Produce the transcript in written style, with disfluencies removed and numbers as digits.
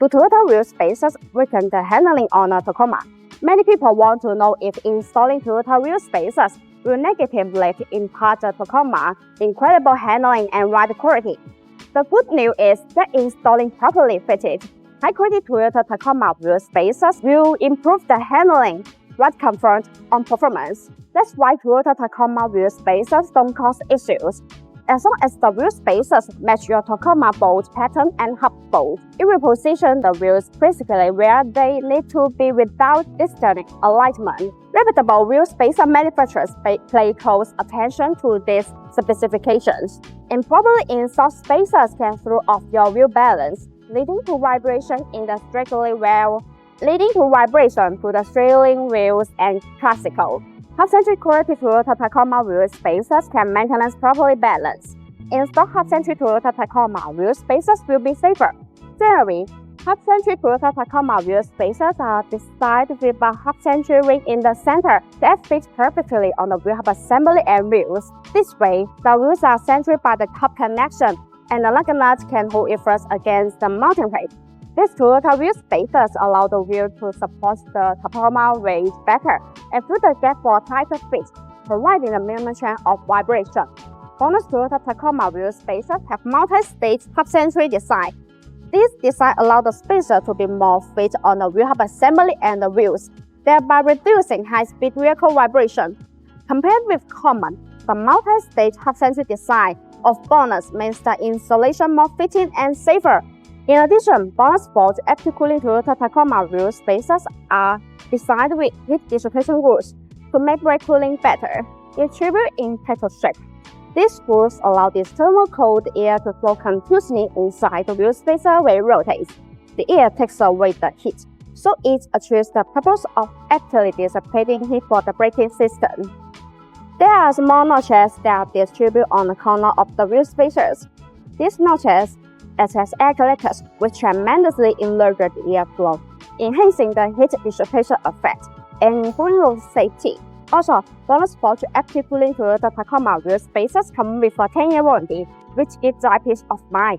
Do Toyota wheel spaces weaken the handling on a Tacoma? Many people want to know if installing Toyota wheel spaces will negatively impact the Tacoma's incredible handling and ride quality. The good news is that installing properly fitted, high-quality Toyota Tacoma wheel spaces will improve the handling, ride comfort, and performance. That's why Toyota Tacoma wheel spaces don't cause issues. As long as the wheel spaces match your Tacoma bolt pattern and hub bolt, it will position the wheels precisely where they need to be without disturbing alignment. Reputable wheel spacer manufacturers pay close attention to these specifications. Improperly installed spacers can throw off your wheel balance, leading to vibration in the steering wheels and classical. Hub-centric quality Toyota Tacoma wheel spacers can maintain properly balanced. Installed hub-centric Toyota Tacoma wheel spacers will be safer. Generally, hub-centric Toyota Tacoma wheel spacers are designed with a hub-centric ring in the center that fits perfectly on the wheel hub assembly and wheels. This way, the wheels are centered by the hub connection, and the lug nut can hold it first against the mounting plate. These Toyota wheel spacers allow the wheel to support the Tacoma weight better and fill the gap for a tighter fit, providing a minimum chance of vibration. BONOSS Toyota Tacoma wheel spacers have multi-stage hub-centric design. This design allows the spacer to be more fit on the wheel hub assembly and the wheels, thereby reducing high-speed vehicle vibration. Compared with common, the multi-stage hub-centric design of BONOSS makes the installation more fitting and safer. In addition, bloxsport active cooling Toyota Tacoma wheel spacers are designed with heat dissipation rules to make brake cooling better, distributed in petal shape. These rules allow the thermal cold air to flow continuously inside the wheel spacer when it rotates. The air takes away the heat, so it achieves the purpose of actively dissipating heat for the braking system. There are small notches that distribute on the corner of the wheel spacers. These notches act as air collectors, which tremendously enlarge the airflow, enhancing the heat dissipation effect and improving road safety. Also, bloxsport active cooling Toyota Tacoma wheel spacers come with a 10-year warranty, which gives you peace of mind.